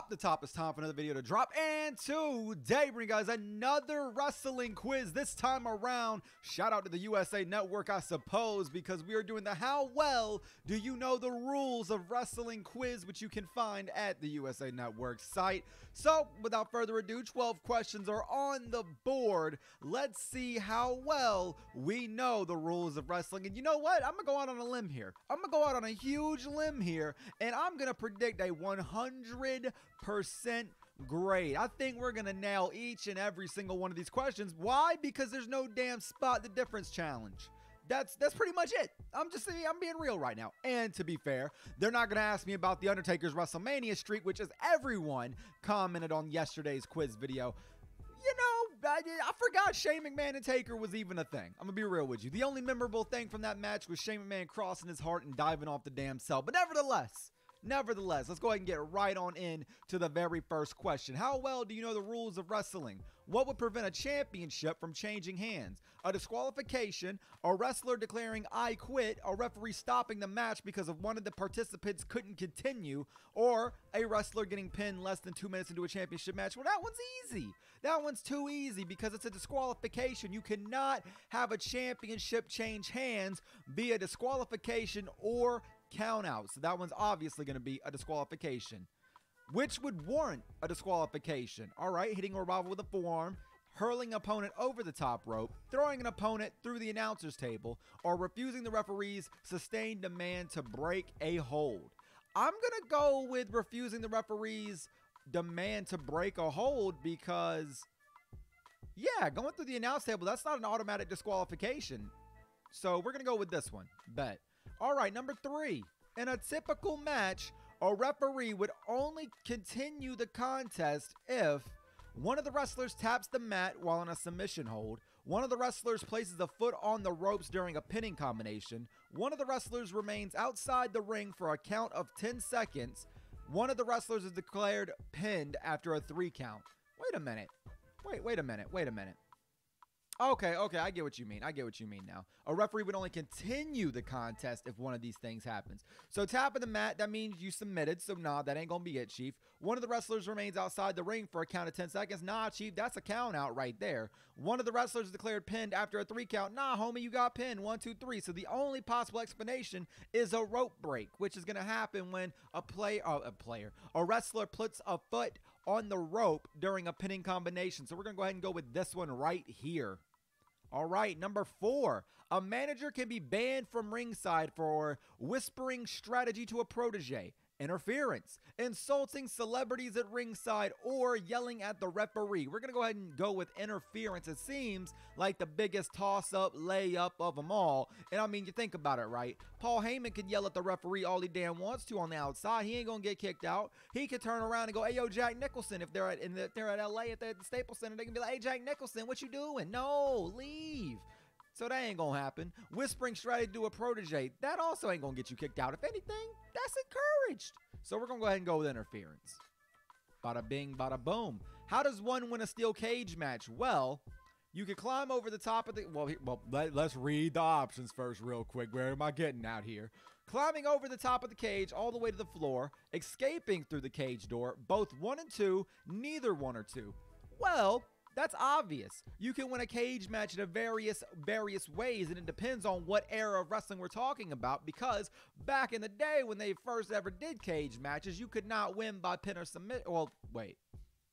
Up the top, it's time for another video to drop, and today, bring guys another wrestling quiz. This time around, shout out to the USA Network, I suppose, because we are doing the How Well Do You Know the Rules of Wrestling quiz, which you can find at the USA Network site. So, without further ado, 12 questions are on the board. Let's see how well we know the rules of wrestling. And you know what? I'm gonna go out on a limb here. I'm gonna go out on a huge limb here, and I'm gonna predict a 100% grade. I think we're gonna nail each and every single one of these questions. Why? Because there's no damn spot the difference challenge. That's pretty much it. I'm being real right now. And to be fair, they're not gonna ask me about the Undertaker's WrestleMania streak, which is everyone commented on yesterday's quiz video. You know, I forgot Shane McMahon and Taker was even a thing. I'm gonna be real with you. The only memorable thing from that match was Shane McMahon crossing his heart and diving off the damn cell. But nevertheless, let's go ahead and get right on in to the very first question. How well do you know the rules of wrestling? What would prevent a championship from changing hands? A disqualification, a wrestler declaring "I quit," a referee stopping the match because of one of the participants couldn't continue, or a wrestler getting pinned less than 2 minutes into a championship match? Well, that one's easy. That one's too easy because it's a disqualification. You cannot have a championship change hands via disqualification or count out. So that one's obviously going to be a disqualification. Which would warrant a disqualification? All right, hitting a rival with a forearm, hurling an opponent over the top rope, throwing an opponent through the announcer's table, or refusing the referee's sustained demand to break a hold. I'm going to go with refusing the referee's demand to break a hold because, yeah, going through the announce table, that's not an automatic disqualification. So we're going to go with this one. Bet. All right, number 3. In a typical match, a referee would only continue the contest if one of the wrestlers taps the mat while in a submission hold, one of the wrestlers places a foot on the ropes during a pinning combination, one of the wrestlers remains outside the ring for a count of 10 seconds, one of the wrestlers is declared pinned after a 3 count. Wait a minute. Wait a minute. Okay, I get what you mean. Now. A referee would only continue the contest if one of these things happens. So tapping the mat, that means you submitted. So nah, that ain't gonna be it, Chief. One of the wrestlers remains outside the ring for a count of 10 seconds. Nah, Chief, that's a count out right there. One of the wrestlers is declared pinned after a 3 count. Nah, homie, you got pinned. 1, 2, 3. So the only possible explanation is a rope break, which is gonna happen when a wrestler puts a foot on the rope during a pinning combination. So we're gonna go ahead and go with this one right here. All right, number 4. A manager can be banned from ringside for whispering strategy to a protege, interference, insulting celebrities at ringside, or yelling at the referee. We're going to go ahead and go with interference. It seems like the biggest toss-up, layup of them all. And I mean, you think about it, right? Paul Heyman could yell at the referee all he damn wants to on the outside. He ain't going to get kicked out. He could turn around and go, "Hey, yo, Jack Nicholson." If they're at LA at the Staples Center, they can be like, "Hey, Jack Nicholson, what you doing?" No, leave. So that ain't gonna happen. Whispering strategy to a protege, that also ain't gonna get you kicked out. If anything, that's encouraged. So we're gonna go ahead and go with interference. Bada bing, bada boom. How does one win a steel cage match? Well, you can climb over the top of the... let's read the options first real quick. Where am I getting out here? Climbing over the top of the cage all the way to the floor, escaping through the cage door, both 1 and 2, neither 1 or 2. Well, that's obvious. You can win a cage match in various ways, and it depends on what era of wrestling we're talking about, because back in the day when they first ever did cage matches, you could not win by pin or submit. Well, wait.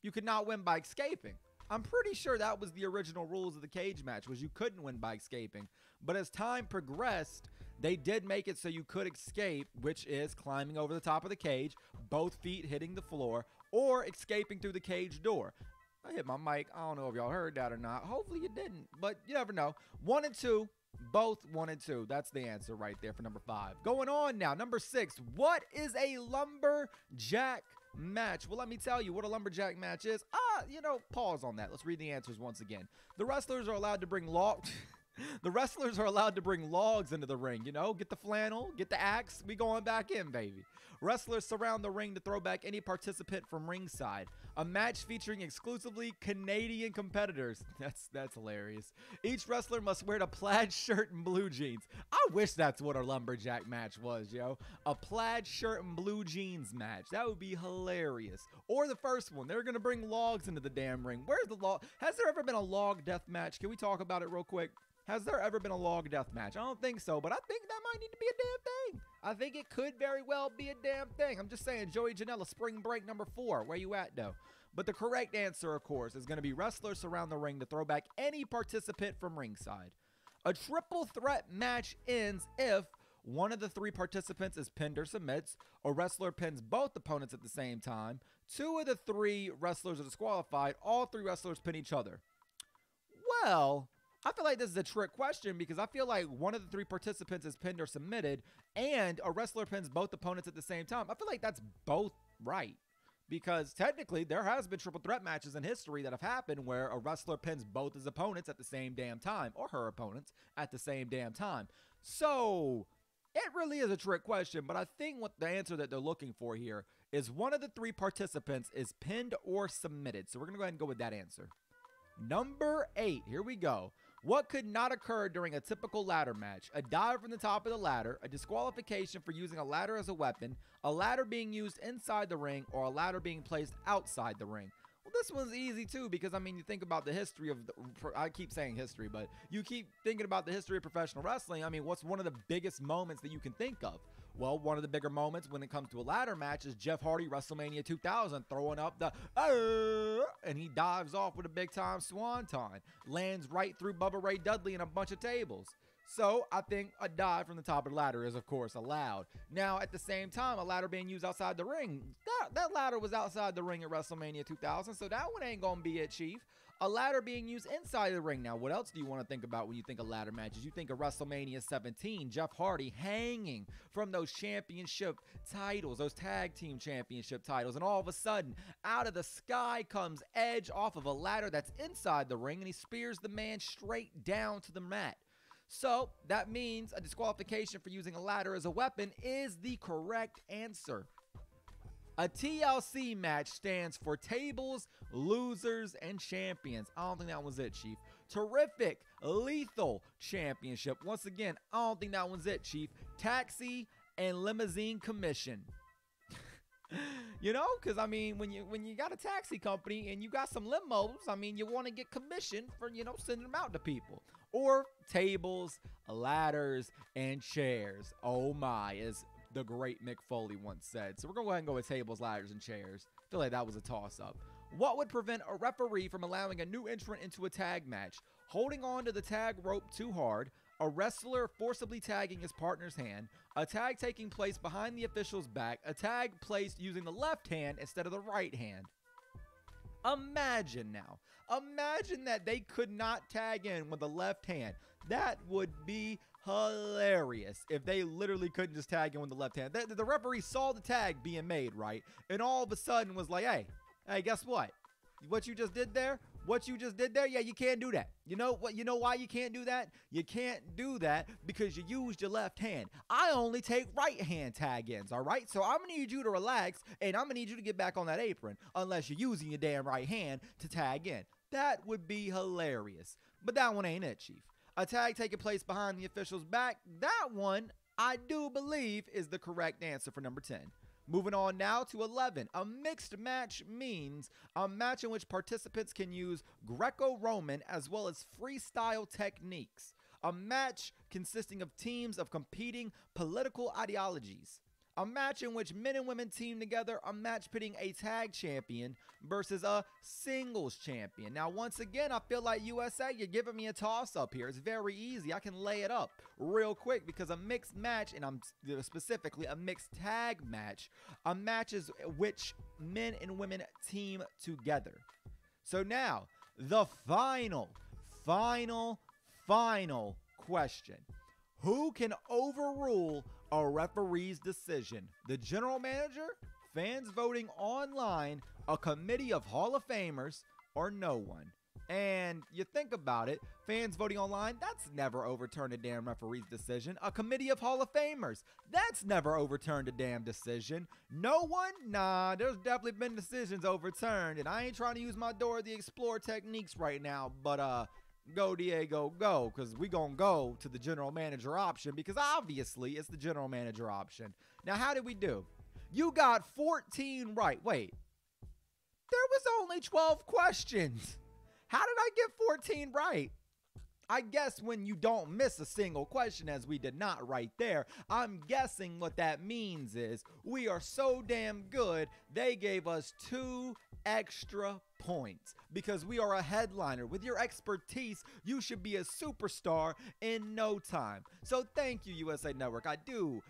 You could not win by escaping. I'm pretty sure that was the original rules of the cage match, was you couldn't win by escaping. But as time progressed, they did make it so you could escape, which is climbing over the top of the cage, both feet hitting the floor, or escaping through the cage door. I hit my mic. I don't know if y'all heard that or not. Hopefully you didn't, but you never know. 1 and 2, both 1 and 2. That's the answer right there for number 5. Going on now, number 6. What is a lumberjack match? Well, let me tell you what a lumberjack match is. Pause on that. Let's read the answers once again. The wrestlers are allowed to bring The wrestlers are allowed to bring logs into the ring, you know, get the flannel, get the axe, we going back in, baby. Wrestlers surround the ring to throw back any participant from ringside. A match featuring exclusively Canadian competitors. That's hilarious. Each wrestler must wear a plaid shirt and blue jeans. I wish that's what a lumberjack match was, yo. A plaid shirt and blue jeans match. That would be hilarious. Or the first one, they're gonna bring logs into the damn ring. Where's the log? Has there ever been a log death match? Can we talk about it real quick? Has there ever been a log death match? I don't think so, but I think that might need to be a damn thing. I think it could very well be a damn thing. I'm just saying, Joey Janela, spring break number 4. Where you at, though? But the correct answer, of course, is going to be wrestlers surround the ring to throw back any participant from ringside. A triple threat match ends if one of the 3 participants is pinned or submits, a wrestler pins both opponents at the same time, 2 of the 3 wrestlers are disqualified, all 3 wrestlers pin each other. Well, I feel like this is a trick question because I feel like one of the 3 participants is pinned or submitted and a wrestler pins both opponents at the same time. I feel like that's both right because technically there has been triple threat matches in history that have happened where a wrestler pins both his opponents at the same damn time or her opponents at the same damn time. So it really is a trick question, but I think what the answer that they're looking for here is one of the 3 participants is pinned or submitted. So we're going to go ahead and go with that answer. Number 8, here we go. What could not occur during a typical ladder match? A dive from the top of the ladder, a disqualification for using a ladder as a weapon, a ladder being used inside the ring, or a ladder being placed outside the ring. Well, this one's easy too because, I mean, you think about the history of, I keep saying history, but you keep thinking about the history of professional wrestling. I mean, what's one of the biggest moments that you can think of? Well, one of the bigger moments when it comes to a ladder match is Jeff Hardy, WrestleMania 2000, throwing up the, and he dives off with a big-time swanton, lands right through Bubba Ray Dudley and a bunch of tables. So I think a dive from the top of the ladder is, of course, allowed. Now, at the same time, a ladder being used outside the ring, that ladder was outside the ring at WrestleMania 2000, so that one ain't going to be it, Chief. A ladder being used inside the ring. Now, what else do you want to think about when you think of ladder matches? You think of WrestleMania 17, Jeff Hardy hanging from those championship titles, those tag team championship titles, and all of a sudden, out of the sky comes Edge off of a ladder that's inside the ring, and he spears the man straight down to the mat. So that means a disqualification for using a ladder as a weapon is the correct answer. A TLC match stands for tables, losers, and champions. I don't think that was it, Chief. Terrific, lethal championship. Once again, I don't think that one's it, Chief. Taxi and limousine commission. You know, because, I mean, when you got a taxi company and you got some limos, I mean, you want to get commission for, you know, sending them out to people. Or tables, ladders, and chairs. Oh my, as the great Mick Foley once said. So we're going to go ahead and go with tables, ladders, and chairs. I feel like that was a toss-up. What would prevent a referee from allowing a new entrant into a tag match? Holding on to the tag rope too hard, a wrestler forcibly tagging his partner's hand, a tag taking place behind the official's back, a tag placed using the left hand instead of the right hand. Imagine now. Imagine that they could not tag in with the left hand. That would be hilarious if they literally couldn't just tag in with the left hand. The referee saw the tag being made, right? And all of a sudden was like, hey, guess what? What you just did there? Yeah, you can't do that. You know what? You know why you can't do that? You can't do that because you used your left hand. I only take right hand tag ins, all right? So I'm going to need you to relax and I'm going to need you to get back on that apron unless you're using your damn right hand to tag in. That would be hilarious. But that one ain't it, Chief. A tag taking place behind the official's back, that one I do believe is the correct answer for number 10. Moving on now to 11. A mixed match means a match in which participants can use Greco-Roman as well as freestyle techniques. A match consisting of teams of competing political ideologies. A match in which men and women team together. A match pitting a tag champion versus a singles champion. Now, once again, I feel like USA, you're giving me a toss-up here. It's very easy. I can lay it up real quick because a mixed match, and I'm specifically a mixed tag match, a match is which men and women team together. So now, the final question. Who can overrule a referee's decision? The general manager, fans voting online, a committee of Hall of Famers, or no one? And you think about it, fans voting online, that's never overturned a damn referee's decision. A committee of Hall of Famers, that's never overturned a damn decision. No one? Nah, there's definitely been decisions overturned. And I ain't trying to use my Dora the Explorer techniques right now, but go Diego, go, because we gonna go to the general manager option, because obviously it's the general manager option. Now, how did we do? You got 14 right. Wait, there was only 12 questions. How did I get 14 right? I guess when you don't miss a single question, as we did not right there, I'm guessing what that means is we are so damn good, they gave us 2 extra points because we are a headliner. With your expertise, you should be a superstar in no time. So thank you, USA Network. I do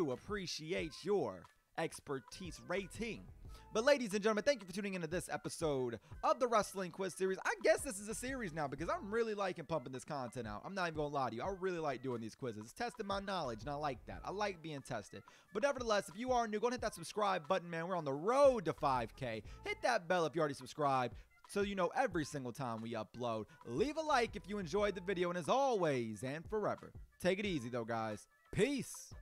appreciate your expertise rating. But ladies and gentlemen, thank you for tuning into this episode of the Wrestling Quiz Series. I guess this is a series now because I'm really liking pumping this content out. I'm not even going to lie to you. I really like doing these quizzes. It's testing my knowledge, and I like that. I like being tested. But nevertheless, if you are new, go ahead and hit that subscribe button, man. We're on the road to 5K. Hit that bell if you already subscribed so you know every single time we upload. Leave a like if you enjoyed the video, and as always and forever, take it easy, though, guys. Peace.